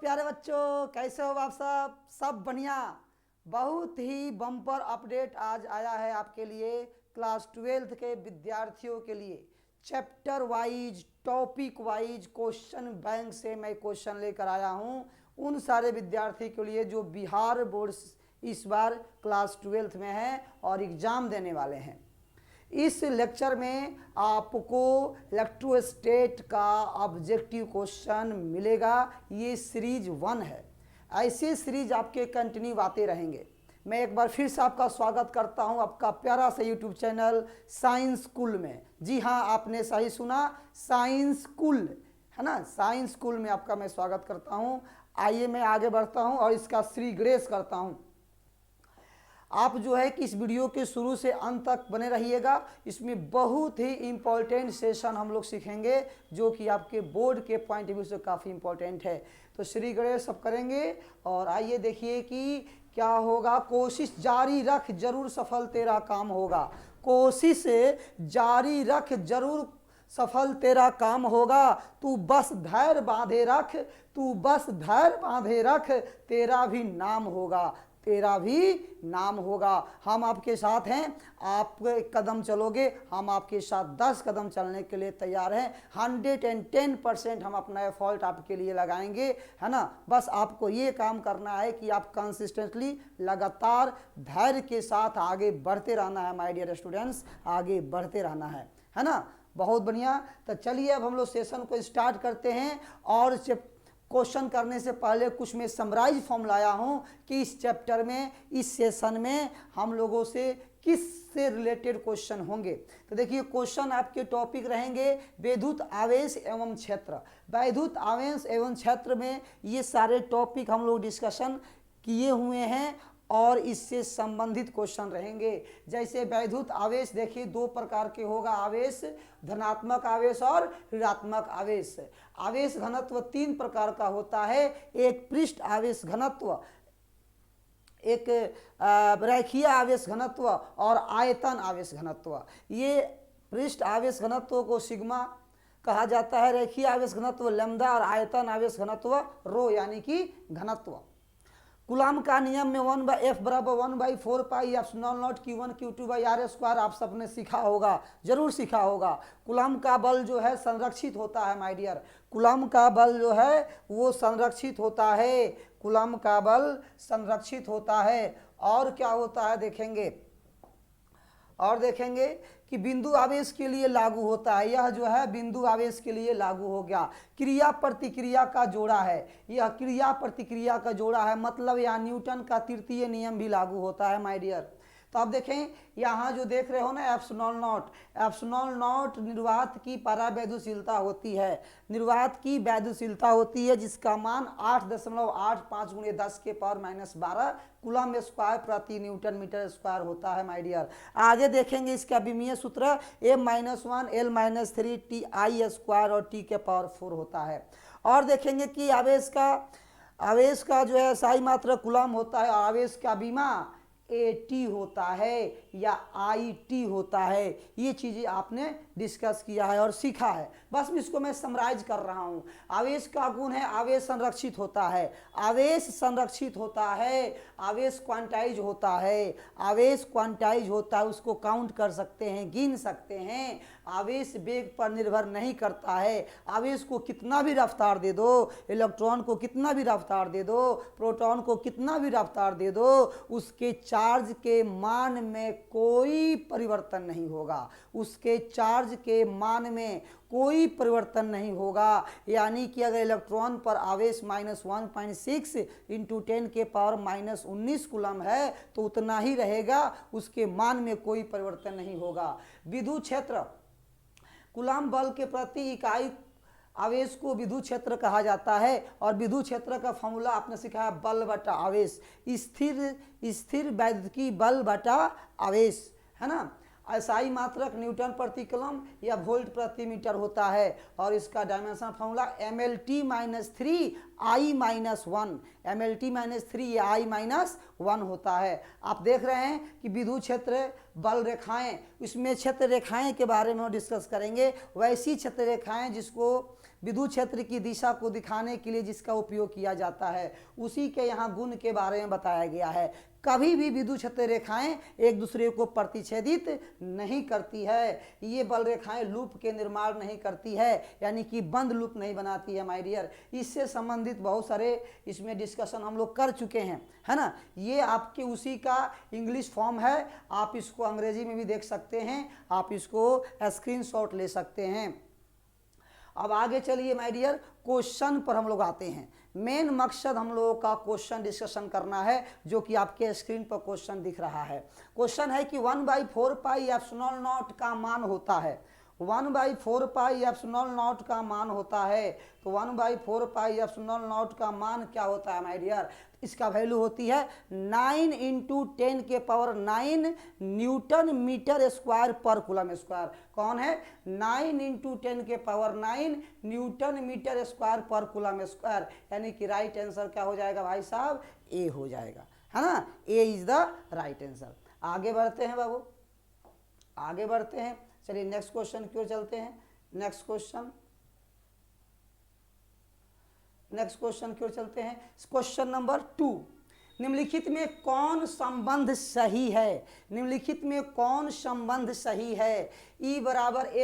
प्यारे बच्चों, कैसे हो आप सब बढ़िया। बहुत ही बम्पर अपडेट आज आया है आपके लिए क्लास 12th के विद्यार्थियों के लिए। Chapter wise topic wise question bank से मैं क्वेश्चन लेकर आया हूं उन सारे विद्यार्थी के लिए जो बिहार बोर्ड इस बार क्लास 12th में है और एग्ज़ाम देने वाले हैं। इस लेक्चर में आपको इलेक्ट्रोस्टेट का ऑब्जेक्टिव क्वेश्चन मिलेगा। ये सीरीज 1 है। ऐसे सीरीज आपके कंटिन्यू आते रहेंगे। मैं एक बार फिर से आपका स्वागत करता हूं आपका प्यारा सा यूट्यूब चैनल साइंस स्कूल में। जी हाँ, आपने सही सुना, साइंस स्कूल है ना। साइंस स्कूल में आपका मैं स्वागत करता हूं। आइए मैं आगे बढ़ता हूं और इसका श्री ग्रेस करता हूं। आप जो है कि इस वीडियो के शुरू से अंत तक बने रहिएगा। इसमें बहुत ही इम्पोर्टेंट सेशन हम लोग सीखेंगे जो कि आपके बोर्ड के पॉइंट ऑफ व्यू से काफ़ी इम्पोर्टेंट है। तो श्री गणेश सब करेंगे और आइए देखिए कि क्या होगा। कोशिश जारी रख, जरूर सफल तेरा काम होगा। कोशिश जारी रख, जरूर सफल तेरा काम होगा। तू बस धैर्य बांधे रख, तू बस धैर्य बांधे रख, तेरा भी नाम होगा, तेरा भी नाम होगा। हम आपके साथ हैं, आप एक कदम चलोगे, हम आपके साथ 10 कदम चलने के लिए तैयार हैं। 110% हम अपना एफर्ट आपके लिए लगाएंगे, है ना। बस आपको ये काम करना है कि आप कंसिस्टेंटली लगातार धैर्य के साथ आगे बढ़ते रहना है। माय डियर स्टूडेंट्स, आगे बढ़ते रहना है ना। बहुत बढ़िया। तो चलिए अब हम लोग सेशन को स्टार्ट करते हैं। और क्वेश्चन करने से पहले कुछ मैं समराइज फॉर्म लाया हूं कि इस चैप्टर में, इस सेशन में हम लोगों से किस से रिलेटेड क्वेश्चन होंगे। तो देखिए, क्वेश्चन आपके टॉपिक रहेंगे वैद्युत आवेश एवं क्षेत्र। वैद्युत आवेश एवं क्षेत्र में ये सारे टॉपिक हम लोग डिस्कशन किए हुए हैं और इससे संबंधित क्वेश्चन रहेंगे। जैसे वैद्युत आवेश देखिए 2 प्रकार के होगा, आवेश धनात्मक आवेश और ऋणात्मक आवेश। आवेश घनत्व 3 प्रकार का होता है। एक पृष्ठ आवेश घनत्व, एक रेखीय आवेश घनत्व और आयतन आवेश घनत्व। ये पृष्ठ आवेश घनत्व को सिग्मा कहा जाता है, रेखीय आवेश घनत्व लैम्डा और आयतन आवेश घनत्व रो यानी कि घनत्व। कूलॉम का नियम में 1/F बराबर 1/4 pi epsilon not Q1 Q2/r² आप सबने सीखा होगा, जरूर सीखा होगा। कूलॉम का बल जो है संरक्षित होता है माय डियर। कूलॉम का बल जो है वो संरक्षित होता है। कूलॉम का बल संरक्षित होता है। और क्या होता है देखेंगे, और देखेंगे कि बिंदु आवेश के लिए लागू होता है। यह जो है बिंदु आवेश के लिए लागू हो गया। क्रिया प्रतिक्रिया का जोड़ा है, यह क्रिया प्रतिक्रिया का जोड़ा है, मतलब यहाँ न्यूटन का तृतीय नियम भी लागू होता है माय डियर। तो आप देखें यहाँ जो देख रहे हो ना एप्सिलॉन नॉट, एप्सिलॉन नॉट निर्वात की परावैद्युशीलता होती है। निर्वात की वैद्युशीलता होती है जिसका मान 8.85 × 10⁻⁻12 कूलम स्क्वायर प्रति न्यूटन मीटर स्क्वायर होता है माय डियर। आगे देखेंगे इसका विमीय सूत्र m-1 l-3 ti² और t⁴ होता है। और देखेंगे कि आवेश का जो है साई मात्रा कूलम होता है और आवेश का विमा AT होता है या IT होता है। ये चीज़ें आपने डिस्कस किया है और सीखा है। बस इसको मैं समराइज कर रहा हूँ। आवेश का गुण है आवेश संरक्षित होता है, आवेश संरक्षित होता है, आवेश क्वांटाइज होता है, आवेश क्वांटाइज होता है, उसको काउंट कर सकते हैं, गिन सकते हैं। आवेश वेग पर निर्भर नहीं करता है। आवेश को कितना भी रफ्तार दे दो, इलेक्ट्रॉन को कितना भी रफ्तार दे दो, प्रोटॉन को कितना भी रफ्तार दे दो, उसके चार्ज के मान में कोई परिवर्तन नहीं होगा। उसके चार्ज के मान में कोई परिवर्तन नहीं होगा। यानी कि अगर इलेक्ट्रॉन पर आवेश -1.6 × 10⁻⁻19 कूलम है तो उतना ही रहेगा, उसके मान में कोई परिवर्तन नहीं होगा। विद्युत क्षेत्र, कूलम बल के प्रति इकाई आवेश को विद्युत क्षेत्र कहा जाता है। और विद्युत क्षेत्र का फॉर्मूला आपने सीखा है बल बटा आवेश, स्थिर वैद्युतिक बल बटा आवेश, है ना। SI मात्रक न्यूटन प्रति कूलम या वोल्ट प्रति मीटर होता है। और इसका dimension formula MLT-3 I-1, MLT-3 या I-1 होता है। आप देख रहे हैं कि विद्युत क्षेत्र बल रेखाएं, इसमें क्षेत्र रेखाएं के बारे में डिस्कस करेंगे। वैसी क्षेत्र रेखाएं जिसको विद्युत क्षेत्र की दिशा को दिखाने के लिए जिसका उपयोग किया जाता है, उसी के यहाँ गुण के बारे में बताया गया है। कभी भी विद्युत क्षेत्र रेखाएं एक दूसरे को प्रतिच्छेदित नहीं करती है। ये बल रेखाएं लूप के निर्माण नहीं करती है, यानी कि बंद लूप नहीं बनाती है माय डियर। इससे संबंधित बहुत सारे इसमें डिस्कशन हम लोग कर चुके हैं, है ना। ये आपके उसी का इंग्लिश फॉर्म है, आप इसको अंग्रेजी में भी देख सकते हैं, आप इसको स्क्रीनशॉट ले सकते हैं। अब आगे चलिए माय डियर, क्वेश्चन पर हम लोग आते हैं। मेन मकसद हम लोगों का क्वेश्चन डिस्कशन करना है, जो कि आपके स्क्रीन पर क्वेश्चन दिख रहा है। क्वेश्चन है कि 1/4 पाई एप्सिलॉन नॉट का मान होता है। 1/4 पाई एप्सिलॉन नॉट का मान होता है। तो 1/4 पाई एप्सिलॉन नॉट का मान क्या होता है माय डियर? इसका वैल्यू होती है 9 × 10⁹ न्यूटन मीटर स्क्वायर पर कूलम स्क्वायर। कौन है? 9 × 10⁹ न्यूटन मीटर स्क्वायर पर कूलम स्क्वायर। यानी कि राइट आंसर क्या हो जाएगा भाई साहब? ए हो जाएगा, है ना। ए इज द राइट आंसर। आगे बढ़ते हैं बाबू, आगे बढ़ते हैं। चलिए नेक्स्ट क्वेश्चन की ओर चलते हैं। नेक्स्ट क्वेश्चन की ओर चलते हैं। क्वेश्चन नंबर 2, निम्नलिखित में कौन संबंध सही है? निम्नलिखित में कौन संबंध सही है? E =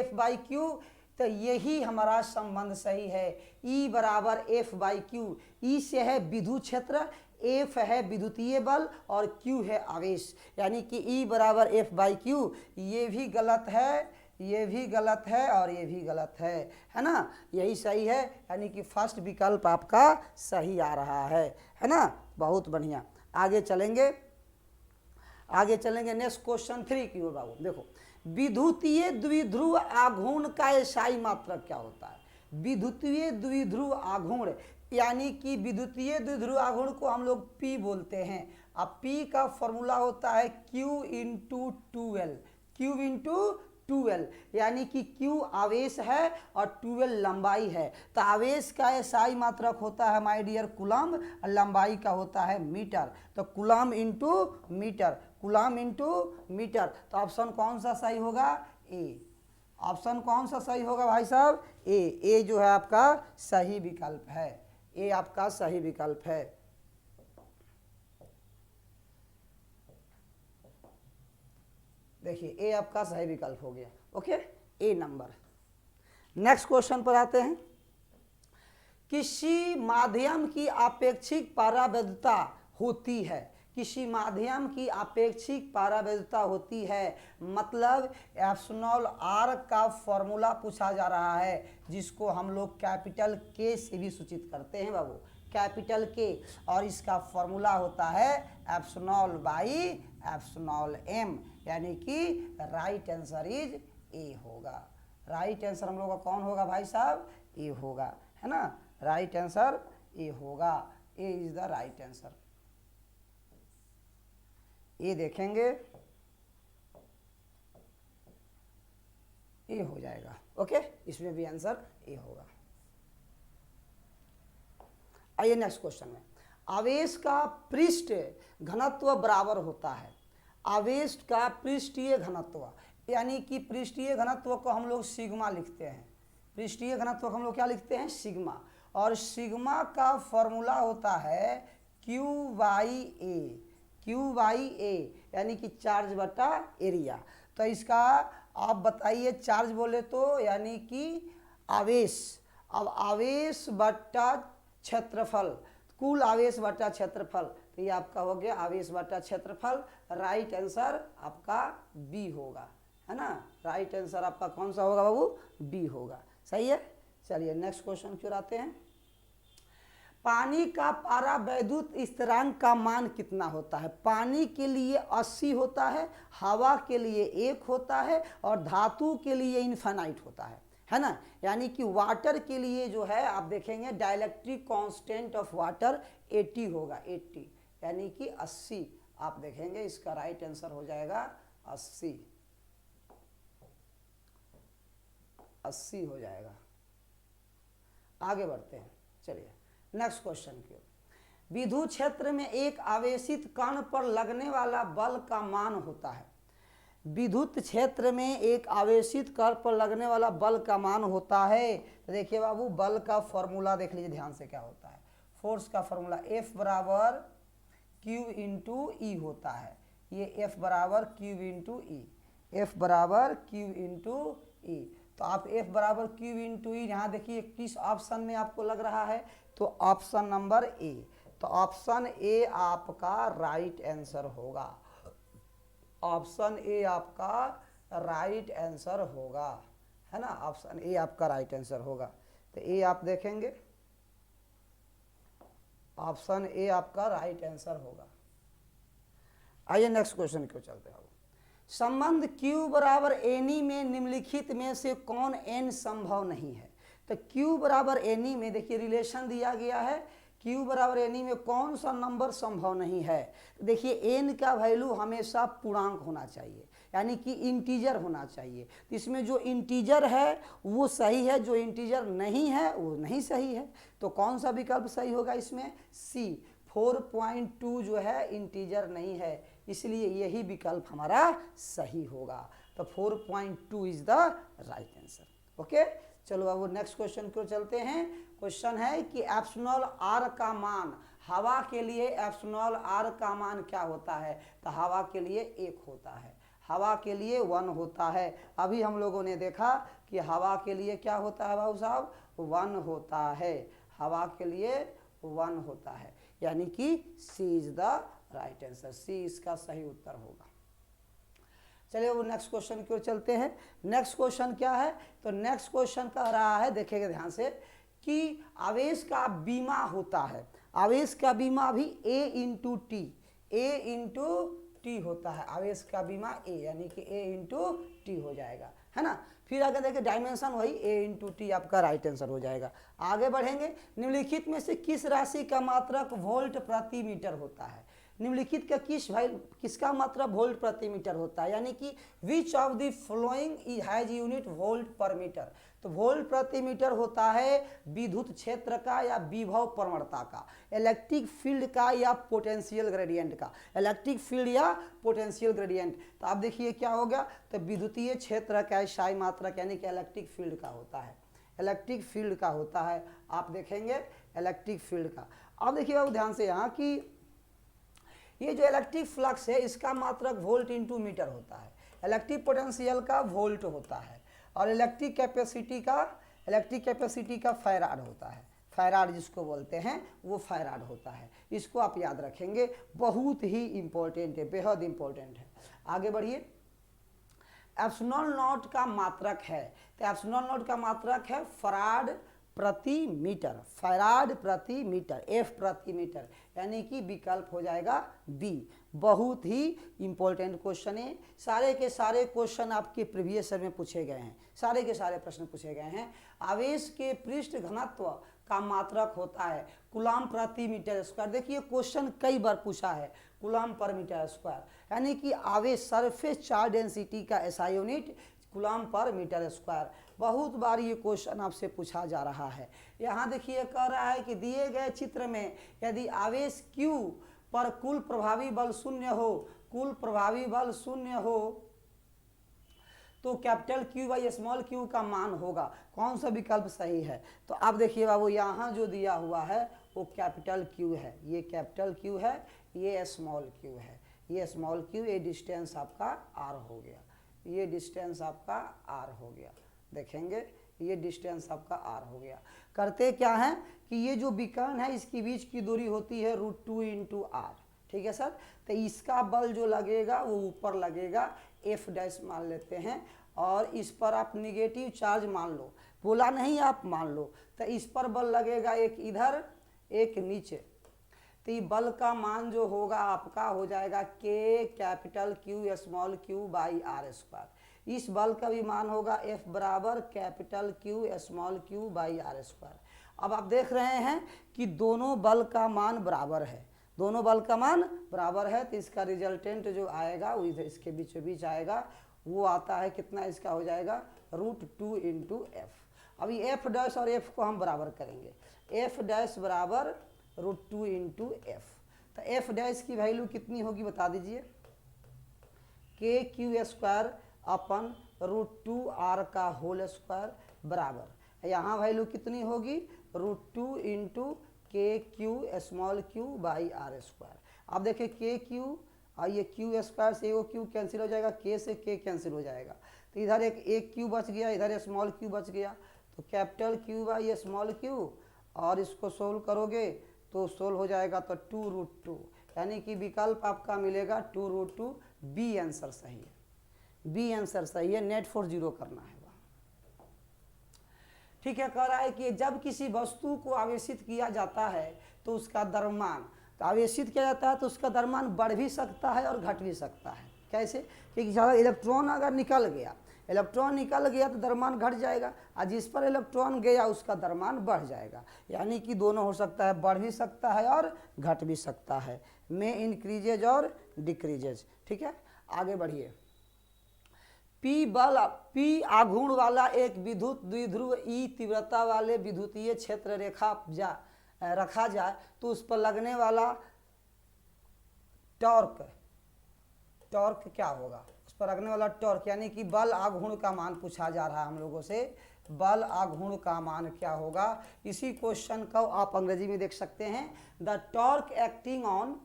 F/Q, तो यही हमारा संबंध सही है। E = F/Q। E से है विद्युत क्षेत्र, F है विद्युतीय बल और Q है आवेश, यानी कि E = F/Q। ये भी गलत है, ये भी गलत है और ये भी गलत है ना। यही सही है, यानी कि फर्स्ट विकल्प आपका सही आ रहा है ना। बहुत बढ़िया, आगे चलेंगे, आगे चलेंगे नेक्स्ट क्वेश्चन 3 की ओर बाबू। देखो, विद्युतीय द्विध्रुव आघूर्ण का एसआई मात्रक क्या होता है? विद्युतीय द्विध्रुव आघूर्ण, यानी कि विद्युतीय द्विध्रुव आघूर्ण को हम लोग P बोलते हैं। अब P का फॉर्मूला होता है Q × 2L, Q × 2L, यानी कि Q आवेश है और 2L लंबाई है। तो आवेश का एसआई मात्रक होता है माय डियर कूलम, लंबाई का होता है मीटर। तो कूलम × मीटर, कूलम × मीटर। तो ऑप्शन कौन सा सही होगा? ए। ऑप्शन कौन सा सही होगा भाई साहब? ए। ए जो है आपका सही विकल्प है, ए आपका सही विकल्प है। देखिए, ए आपका सही विकल्प हो गया। ओके, ए नंबर। नेक्स्ट क्वेश्चन पर आते हैं। किसी माध्यम की आपेक्षिक परावैद्युता होती है, किसी माध्यम की आपेक्षिक परावैद्युता होती है, मतलब एप्सिलॉन r का फॉर्मूला पूछा जा रहा है, जिसको हम लोग कैपिटल K से भी सूचित करते हैं बाबू, कैपिटल K। और इसका फॉर्मूला होता है ε/ε, यानी कि राइट आंसर इज ए होगा। राइट आंसर हम लोग का कौन होगा भाई साहब? ए होगा, है ना। राइट आंसर ए होगा, ए इज द राइट आंसर। ए देखेंगे, ए हो जाएगा। ओके, इसमें भी आंसर ए होगा। आइए नेक्स्ट क्वेश्चन में। आवेश का पृष्ठ घनत्व बराबर होता है। आवेश का पृष्ठीय घनत्व, यानी कि पृष्ठीय घनत्व को हम लोग सिग्मा लिखते हैं। पृष्ठीय घनत्व को हम लोग क्या लिखते हैं? सिग्मा। और सिग्मा का फॉर्मूला होता है Q/A, Q/A, यानी कि चार्ज बटा एरिया। तो इसका आप बताइए, चार्ज बोले तो यानी कि आवेश। अब आवेश बटा क्षेत्रफल, कुल आवेश बटा क्षेत्रफल, तो ये आपका हो गया आवेश बटा क्षेत्रफल। राइट आंसर आपका बी होगा, है ना। राइट आंसर आपका कौन सा होगा बाबू? बी होगा, सही है। चलिए नेक्स्ट क्वेश्चन की ओर आते हैं। पानी का परावैद्युत स्थिरांक का मान कितना होता है? पानी के लिए 80 होता है, हवा के लिए 1 होता है और धातु के लिए इनफाइनाइट होता है ना। यानी कि वाटर के लिए जो है आप देखेंगे डाइलेक्ट्रिक कांस्टेंट ऑफ वाटर 80 होगा, 80, यानी कि 80 आप देखेंगे। इसका राइट आंसर हो जाएगा 80, 80 हो जाएगा। आगे बढ़ते हैं, चलिए नेक्स्ट क्वेश्चन की ओर। विद्युत क्षेत्र में एक आवेशित कण पर लगने वाला बल का मान होता है। विद्युत क्षेत्र में एक आवेशित कण पर लगने वाला बल का मान होता है। तो देखिए बाबू, बल का फॉर्मूला देख लीजिए ध्यान से क्या होता है। फोर्स का फॉर्मूला F बराबर Q इंटू ई होता है। ये F बराबर Q इंटू ई, F बराबर Q इंटू ई। तो आप F बराबर Q इंटू ई यहाँ देखिए किस ऑप्शन में आपको लग रहा है, तो ऑप्शन नंबर ए। तो ऑप्शन ए आपका राइट आंसर होगा। ऑप्शन ए आपका राइट आंसर होगा, है ना। ऑप्शन ए आपका राइट आंसर होगा। तो ए आप देखेंगे, ऑप्शन ए आपका राइट आंसर होगा। आइए नेक्स्ट क्वेश्चन क्यों चलते हैं। संबंध Q बराबर एनी में निम्नलिखित में से कौन n संभव नहीं है। तो Q बराबर एनी में देखिए रिलेशन दिया गया है, Q बराबर एनी में कौन सा नंबर संभव नहीं है। तो देखिए n का वैल्यू हमेशा पूर्णांक होना चाहिए, यानी कि इंटीजर होना चाहिए। तो इसमें जो इंटीजर है वो सही है, जो इंटीजर नहीं है वो नहीं सही है। तो कौन सा विकल्प सही होगा इसमें, C 4.2 जो है इंटीजर नहीं है, इसलिए यही विकल्प हमारा सही होगा। तो 4.2 is the right answer. Okay, चलो अब वो नेक्स्ट क्वेश्चन को चलते हैं। क्वेश्चन है कि एप्सिलॉन आर का मान, हवा के लिए एप्सिलॉन आर का मान क्या होता है। तो हवा के लिए 1 होता है, हवा के लिए 1 होता है। अभी हम लोगों ने देखा कि हवा के लिए क्या होता है बाबू साहब, 1 होता है, हवा के लिए 1 होता है, यानी कि सी इज द राइट आंसर, सी इसका सही उत्तर होगा। चलिए वो नेक्स्ट क्वेश्चन की ओर चलते हैं। नेक्स्ट क्वेश्चन क्या है, तो नेक्स्ट क्वेश्चन कह रहा है, देखिएगा ध्यान से, कि आवेश का बीमा होता है। आवेश का बीमा भी A into T, A into T होता है। आवेश का बीमा A, यानी कि A इंटू टी हो जाएगा, है ना। फिर आगे देखिए डायमेंशन वही A इंटू टी आपका राइट आंसर हो जाएगा। आगे बढ़ेंगे, निम्नलिखित में से किस राशि का मात्रक वोल्ट प्रति मीटर होता है। निम्नलिखित का किसका मात्रा वोल्ट प्रति मीटर होता है, यानी कि which of the flowing has unit volt पर मीटर। तो वोल्ट प्रति मीटर होता है विद्युत क्षेत्र का या विभव प्रवणता का, इलेक्ट्रिक फील्ड का या पोटेंशियल ग्रेडियंट का, इलेक्ट्रिक फील्ड या पोटेंशियल ग्रेडियंट। तो आप देखिए क्या हो गया, तो विद्युतीय क्षेत्र का शाई मात्रक यानी कि इलेक्ट्रिक फील्ड का होता है, इलेक्ट्रिक फील्ड का होता है। आप देखेंगे इलेक्ट्रिक फील्ड का। अब देखिए बाबू ध्यान से यहाँ की ये जो इलेक्ट्रिक फ्लक्स है इसका मात्रक वोल्ट इंटू मीटर होता है, इलेक्ट्रिक पोटेंशियल का वोल्ट होता है, और इलेक्ट्रिक कैपेसिटी का फैराड होता है। फैराड जिसको बोलते हैं वो फैराड होता है। इसको आप याद रखेंगे, बहुत ही इंपॉर्टेंट है, बेहद इंपॉर्टेंट है। आगे बढ़िए, एप्सिलॉन नॉट का मात्रक है। तो एप्सिलॉन नॉट का मात्रक है फराड प्रति मीटर, फैराड प्रति मीटर, F प्रति मीटर, यानी कि विकल्प हो जाएगा B। बहुत ही इंपॉर्टेंट क्वेश्चन है। सारे के सारे क्वेश्चन आपके प्रीवियस ईयर में पूछे गए हैं, सारे के सारे प्रश्न पूछे गए हैं। आवेश के पृष्ठ घनत्व का मात्रक होता है कूलम प्रति मीटर स्क्वायर। देखिए क्वेश्चन कई बार पूछा है, कूलम पर मीटर स्क्वायर, यानी कि आवेश सरफेस चार्ज डेंसिटी का SI यूनिट कूलम पर मीटर स्क्वायर। बहुत बार ये क्वेश्चन आपसे पूछा जा रहा है। यहाँ देखिए कह रहा है कि दिए गए चित्र में यदि आवेश Q पर कुल प्रभावी बल 0 हो, कुल प्रभावी बल 0 हो, तो capital Q by small q का मान होगा। कौन सा विकल्प सही है, तो आप देखिए बाबू यहाँ जो दिया हुआ है वो कैपिटल Q है, ये कैपिटल Q है, ये स्मॉल q है, ये स्मॉल q, ये डिस्टेंस आपका r हो गया, ये डिस्टेंस आपका r हो गया। देखेंगे ये डिस्टेंस आपका r हो गया। करते क्या है कि ये जो विकर्ण है इसके बीच की दूरी होती है √2 इंटू r, ठीक है सर। तो इसका बल जो लगेगा वो ऊपर लगेगा, F डैश मान लेते हैं, और इस पर आप निगेटिव चार्ज मान लो, बोला नहीं आप मान लो। तो इस पर बल लगेगा एक इधर एक नीचे, तो ये बल का मान जो होगा आपका हो जाएगा K capital Q small q by r square. इस बल का भी मान होगा F बराबर capital Q small q by r square. अब आप देख रहे हैं कि दोनों बल का मान बराबर है, दोनों बल का मान बराबर है, तो इसका रिजल्टेंट जो आएगा वो इधर इसके बीचों बीच आएगा, वो आता है कितना, इसका हो जाएगा √2 इंटू F। अभी F डैश और F को हम बराबर करेंगे, F डैश बराबर √2 इंटू F। तो F डैश की वैल्यू कितनी होगी बता दीजिए, के क्यू स्क्वायर अपन √2r का होल स्क्वायर बराबर, यहाँ वैल्यू कितनी होगी √2 into K Q small Q by R square. अब देखिए के क्यू और ये क्यू स्क्वायर से वो क्यू कैंसिल हो जाएगा, के से के कैंसिल हो जाएगा, तो इधर एक क्यू बच गया, इधर स्मॉल क्यू बच गया, तो capital Q by small Q, और इसको सोल्व करोगे तो सोल्व हो जाएगा तो 2√2, यानी कि विकल्प आपका मिलेगा 2√2। बी आंसर सही है, बी आंसर सही है, नेट फॉर जीरो करना है। ठीक है, कह रहा है कि जब किसी वस्तु को आवेशित किया जाता है तो उसका द्रव्यमान, तो आवेशित किया जाता है तो उसका द्रव्यमान बढ़ भी सकता है और घट भी सकता है। कैसे? क्योंकि ज़्यादा इलेक्ट्रॉन अगर निकल गया तो द्रव्यमान घट जाएगा, और जिस पर इलेक्ट्रॉन गया उसका द्रव्यमान बढ़ जाएगा, यानी कि दोनों हो सकता है, बढ़ भी सकता है और घट भी सकता है, में इंक्रीजेज और डिक्रीजेज। ठीक है, आगे बढ़िए। पी आघूर्ण वाला एक विद्युत द्विध्रुव ई तीव्रता वाले विद्युतीय क्षेत्र रखा जाए तो उस पर लगने वाला टॉर्क क्या होगा? उस पर लगने वाला टॉर्क यानी कि बल आघूर्ण का मान पूछा जा रहा है हम लोगों से, बल आघूर्ण का मान क्या होगा? इसी क्वेश्चन को आप अंग्रेजी में देख सकते हैं, the torque acting on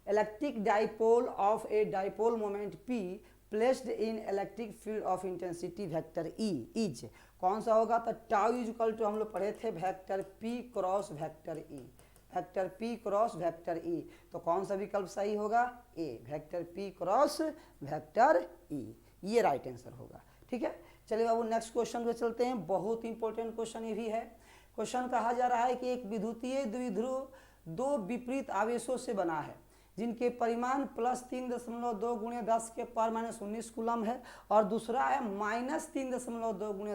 electric dipole of a dipole moment P placed in electric field of intensity vector E is, कौन सा होगा? तो टाउ इक्वल टू हम लोग पढ़े थे vector P cross vector E, vector P cross vector E, तो कौन सा विकल्प सही होगा? A, vector P cross vector E, ये राइट आंसर होगा। ठीक है, चलिए बाबू नेक्स्ट क्वेश्चन पे चलते हैं, बहुत इंपॉर्टेंट क्वेश्चन ये भी है। क्वेश्चन कहा जा रहा है कि एक विद्युतीय द्विध्रुव दो विपरीत आवेशों से बना है जिनके परिमाण +3.2 × 10⁻⁻19 कूलम है, और दूसरा है -3.2 ×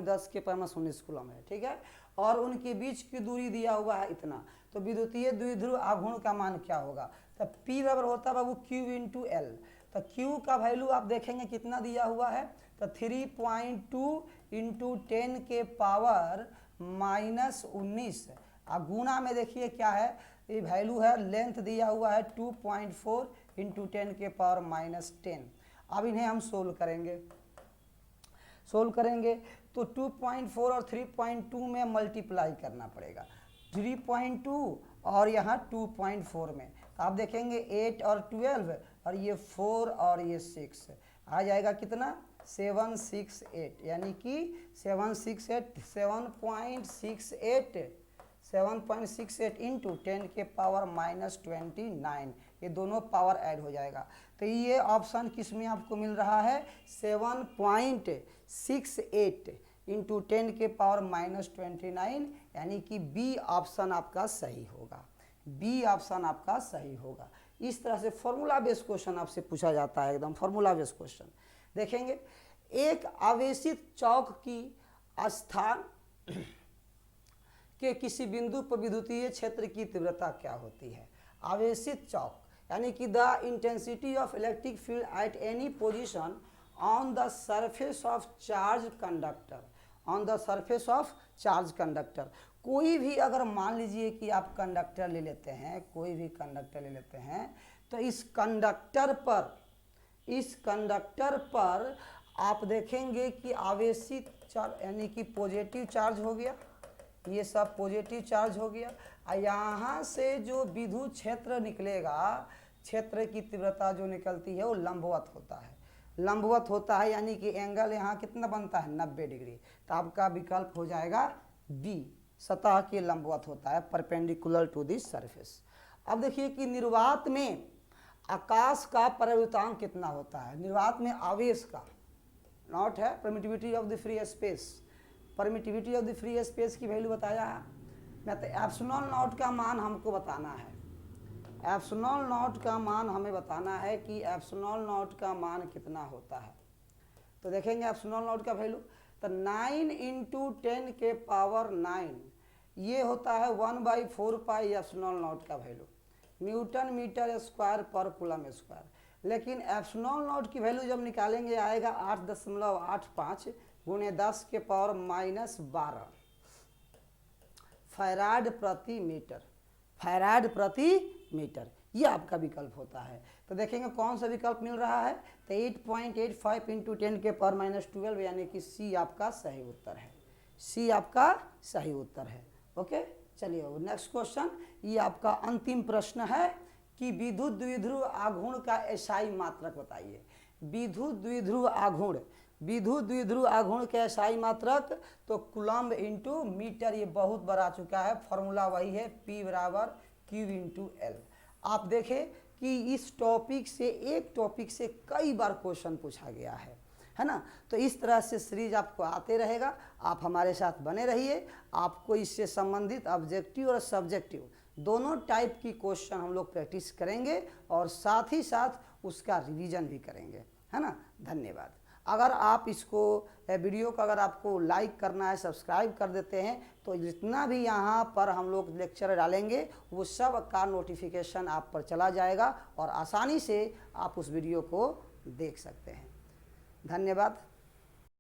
10⁻⁻19 कूलम है। ठीक है, और उनके बीच की दूरी दिया हुआ है इतना, तो विद्युतीय द्विध्रुव आघूर्ण का मान क्या होगा? तो P बराबर होता है बाबू Q × L, तो Q का वैल्यू आप देखेंगे कितना दिया हुआ है, तो 3.2 × 10 के पावर -19, और गुणा में देखिए क्या है, ये वैल्यू है, लेंथ दिया हुआ है 2.4 × 10 के पावर -10। अब इन्हें हम सोल्व करेंगे तो 2.4 और 3.2 में मल्टीप्लाई करना पड़ेगा, 3.2 और यहाँ 2.4 में, तो आप देखेंगे 8 और 12 और ये 4 और ये 6 आ जाएगा कितना? 768, यानी कि 7.68 इंटू 10 के पावर -29, ये दोनों पावर ऐड हो जाएगा, तो ये ऑप्शन किस में आपको मिल रहा है? 7.68 इंटू 10 के पावर -29, यानी कि बी ऑप्शन आपका सही होगा, बी ऑप्शन आपका सही होगा। इस तरह से फॉर्मूला बेस्ड क्वेश्चन आपसे पूछा जाता है, एकदम फॉर्मूला बेस्ड क्वेश्चन। देखेंगे, एक आवेशित चौक की स्थान के किसी बिंदु पर विद्युतीय क्षेत्र की तीव्रता क्या होती है? आवेशित चौक यानी कि the intensity of electric field at any position on the surface of charge conductor, on the surface of charge conductor. कोई भी अगर मान लीजिए कि आप कंडक्टर ले लेते हैं, कोई भी कंडक्टर ले लेते हैं, तो इस कंडक्टर पर आप देखेंगे कि आवेशित चार्ज यानी कि पॉजिटिव चार्ज हो गया, ये सब पॉजिटिव चार्ज हो गया, और यहाँ से जो विद्युत क्षेत्र निकलेगा, क्षेत्र की तीव्रता जो निकलती है वो लंबवत होता है, यानी कि एंगल यहाँ कितना बनता है? 90 डिग्री, तो आपका विकल्प हो जाएगा बी, सतह के लंबवत होता है, परपेंडिकुलर टू दिस सरफेस। अब देखिए कि निर्वात में आकाश का परावर्तन कितना होता है? निर्वात में आवेश का नॉट है, permittivity of the free space, permittivity of the free space की वैल्यू बताया है, मैं तो एप्सिलॉन नॉट का मान हमको बताना है, एप्सिलॉन नॉट का मान हमें बताना है कि एप्सिलॉन नॉट का मान कितना होता है। तो देखेंगे एप्सिलॉन नॉट का वैल्यू, तो 9 × 10 के पावर 9, ये होता है 1/4 पाई एप्सिलॉन नॉट का वैल्यू, न्यूटन मीटर स्क्वायर पर कूलम स्क्वायर। लेकिन एप्सिलॉन नॉट की वैल्यू जब निकालेंगे आएगा 8.85 × 10 के पावर -12 फैराड प्रति मीटर, फैराड प्रति मीटर, ये आपका विकल्प होता है। तो देखेंगे कौन सा विकल्प मिल रहा है, तो 8.85 इंटू 10 के पावर -12 यानी कि सी आपका सही उत्तर है, सी आपका सही उत्तर है। ओके, चलिए नेक्स्ट क्वेश्चन, ये आपका अंतिम प्रश्न है कि विद्युत द्विध्रुव आघूर्ण का एसआई मात्रक बताइए। विद्युत द्विध्रुव आघूर्ण, विद्युत द्विध्रुव आघूर्ण के एसआई मात्रक तो कूलम्ब इंटू मीटर, ये बहुत बार आ चुका है, फॉर्मूला वही है P बराबर Q इंटू L। आप देखें कि इस टॉपिक से, एक टॉपिक से कई बार क्वेश्चन पूछा गया है ना। तो इस तरह से सीरीज आपको आते रहेगा, आप हमारे साथ बने रहिए। आपको इससे संबंधित ऑब्जेक्टिव और सब्जेक्टिव दोनों टाइप की क्वेश्चन हम लोग प्रैक्टिस करेंगे और साथ ही साथ उसका रिवीजन भी करेंगे, है ना। धन्यवाद। अगर आप इसको वीडियो को अगर आपको लाइक करना है, सब्सक्राइब कर देते हैं, तो जितना भी यहाँ पर हम लोग लेक्चर डालेंगे वो सब का नोटिफिकेशन आप पर चला जाएगा और आसानी से आप उस वीडियो को देख सकते हैं। धन्यवाद।